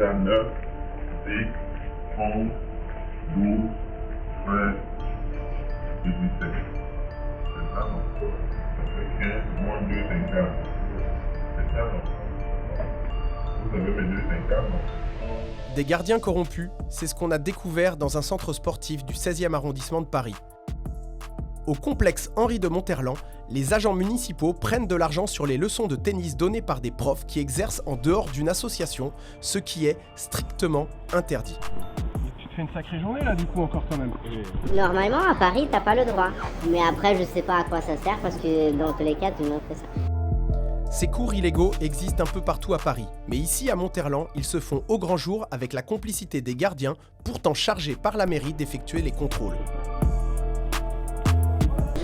à 9, 10, 11, 12, 13, 17. C'est ça, non? Ça fait 15, moins 2, 5 ans. C'est ça, non? Vous avez mes 2, 5 ans, non? Des gardiens corrompus, c'est ce qu'on a découvert dans un centre sportif du 16e arrondissement de Paris. Au complexe Henri de Monterland, les agents municipaux prennent de l'argent sur les leçons de tennis données par des profs qui exercent en dehors d'une association, ce qui est strictement interdit. Tu te fais une sacrée journée là du coup encore quand même. Normalement à Paris t'as pas le droit. Mais après je sais pas à quoi ça sert parce que dans tous les cas tout le monde fait ça. Ces cours illégaux existent un peu partout à Paris, mais ici à Monterland, ils se font au grand jour avec la complicité des gardiens, pourtant chargés par la mairie d'effectuer les contrôles.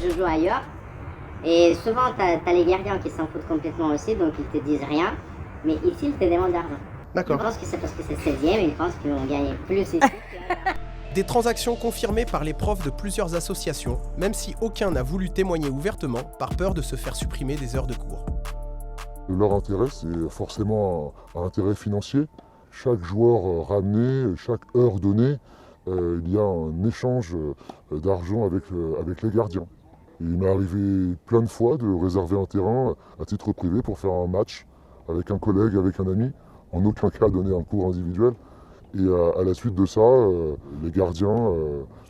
Je joue ailleurs et souvent t'as les gardiens qui s'en foutent complètement aussi, donc ils te disent rien, mais ici ils te demandent d'argent. D'accord. Je pense que c'est parce que c'est 16e, ils pensent qu'ils vont gagner plus ici. Des transactions confirmées par les profs de plusieurs associations, même si aucun n'a voulu témoigner ouvertement par peur de se faire supprimer des heures de cours. Leur intérêt, c'est forcément un intérêt financier. Chaque joueur ramené, chaque heure donnée, il y a un échange d'argent avec les gardiens. Et il m'est arrivé plein de fois de réserver un terrain à titre privé pour faire un match avec un collègue, avec un ami, en aucun cas donner un cours individuel. Et à la suite de ça, les gardiens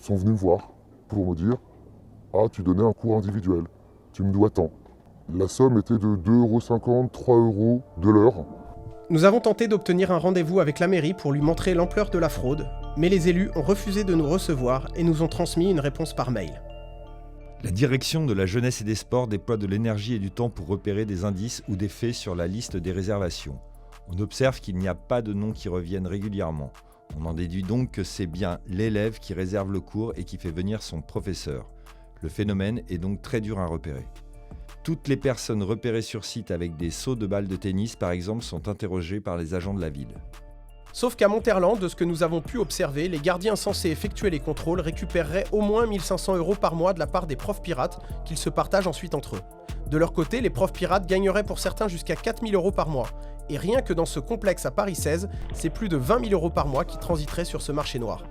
sont venus me voir pour me dire « Ah, tu donnais un cours individuel, tu me dois tant ». La somme était de 2,50 €, 3 € de l'heure. Nous avons tenté d'obtenir un rendez-vous avec la mairie pour lui montrer l'ampleur de la fraude, mais les élus ont refusé de nous recevoir et nous ont transmis une réponse par mail. La direction de la jeunesse et des sports déploie de l'énergie et du temps pour repérer des indices ou des faits sur la liste des réservations. On observe qu'il n'y a pas de noms qui reviennent régulièrement. On en déduit donc que c'est bien l'élève qui réserve le cours et qui fait venir son professeur. Le phénomène est donc très dur à repérer. Toutes les personnes repérées sur site avec des sauts de balles de tennis, par exemple, sont interrogées par les agents de la ville. Sauf qu'à Monterland, de ce que nous avons pu observer, les gardiens censés effectuer les contrôles récupéreraient au moins 1 500 € par mois de la part des profs pirates, qu'ils se partagent ensuite entre eux. De leur côté, les profs pirates gagneraient pour certains jusqu'à 4 000 € par mois. Et rien que dans ce complexe à Paris 16, c'est plus de 20 000 € par mois qui transiteraient sur ce marché noir.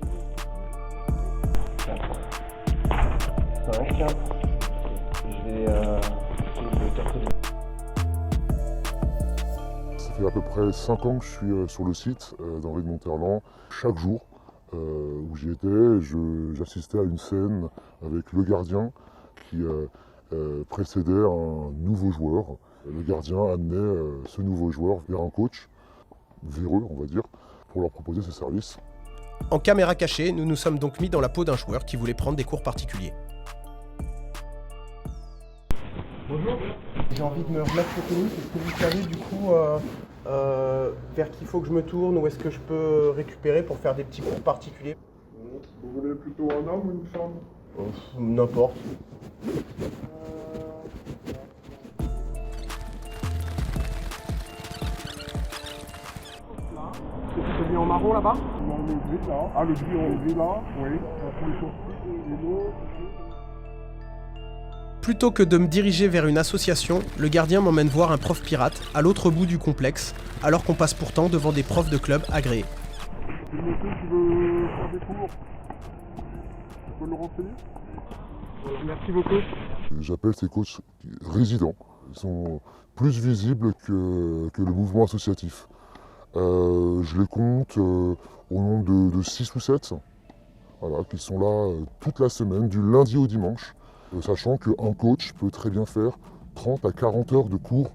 Ça fait à peu près 5 ans que je suis sur le site d'Henri de Monterland. Chaque jour où j'y étais, j'assistais à une scène avec le gardien qui précédait un nouveau joueur. Le gardien amenait ce nouveau joueur vers un coach, véreux on va dire, pour leur proposer ses services. En caméra cachée, nous nous sommes donc mis dans la peau d'un joueur qui voulait prendre des cours particuliers. Bonjour. J'ai envie de me remettre au tennis. Est-ce que vous savez du coup vers qui il faut que je me tourne ou est-ce que je peux récupérer pour faire des petits cours particuliers? Vous voulez plutôt un homme ou une femme? N'importe. C'est celui en marron là-bas? Non, le gris là. Ah, le gris là, oui. Pour les chaussures. Plutôt que de me diriger vers une association, le gardien m'emmène voir un prof pirate à l'autre bout du complexe, alors qu'on passe pourtant devant des profs de club agréés. C'est le monsieur qui veut faire des cours. Tu peux le renseigner? Merci beaucoup. J'appelle ces coachs résidents. Ils sont plus visibles que le mouvement associatif. Je les compte au nombre de 6 ou 7, voilà, qui sont là toute la semaine, du lundi au dimanche. Sachant qu'un coach peut très bien faire 30 à 40 heures de cours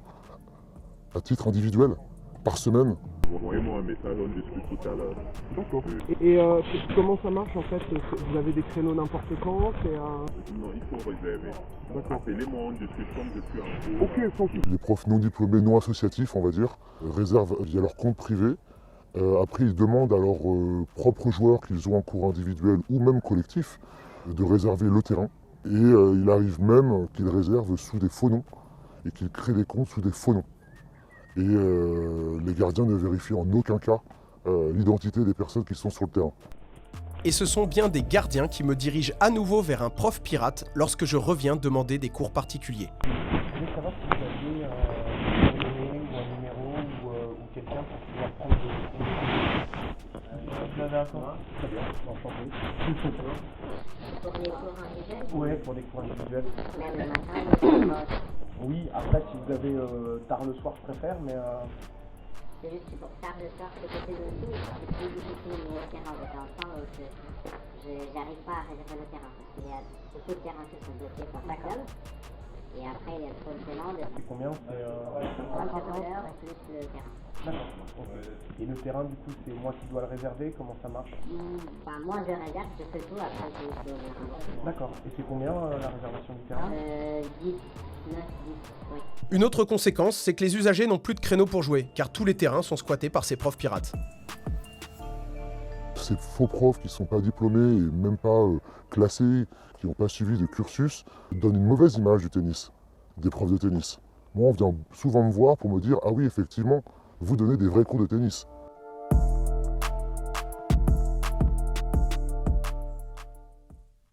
à titre individuel par semaine. Envoyez-moi un message, on discute tout à l'heure. D'accord. Et comment ça marche en fait? Vous avez des créneaux n'importe quand? Non, il faut réserver. D'accord. Appelez-moi, on discute comme je suis en cours. Ok, sans souci. Les profs non diplômés, non associatifs, on va dire, réservent via leur compte privé. Après, ils demandent à leurs propres joueurs qu'ils ont en cours individuel ou même collectif de réserver le terrain. Et il arrive même qu'ils réservent sous des faux noms et qu'ils créent des comptes sous des faux noms. Et les gardiens ne vérifient en aucun cas l'identité des personnes qui sont sur le terrain. Et ce sont bien des gardiens qui me dirigent à nouveau vers un prof pirate lorsque je reviens demander des cours particuliers. Je voulais savoir si vous aviez un numéro ou quelqu'un pour pouvoir prendre des cours. d'accord. Très bien, enchanté. Pour les cours individuels, Ouais, pour des cours individuels. même le matin, le soir. Oui, après, si vous avez tard le soir, je préfère, mais... C'est juste que pour tard le soir, c'est côté de tout, c'est plus difficile au niveau terrain. De temps en temps, j'arrive pas à réserver le terrain parce qu'il y a beaucoup de terrains qui sont bloqués par la club. Et après, il y a trop de demandes. C'est combien? C'est 34 heures plus le terrain. D'accord. Ok. Et le terrain, du coup, c'est moi qui dois le réserver? Comment ça marche? Enfin, moi, je réserve, je fais tout, après, je dois ouvrir. D'accord. Et c'est combien la réservation du terrain? 10, 9, 10, oui. Une autre conséquence, c'est que les usagers n'ont plus de créneaux pour jouer, car tous les terrains sont squattés par ces profs pirates. Ces faux profs qui ne sont pas diplômés et même pas classés, qui n'ont pas suivi de cursus, donnent une mauvaise image du tennis, des profs de tennis. Moi, on vient souvent me voir pour me dire « Ah oui, effectivement, vous donnez des vrais cours de tennis ».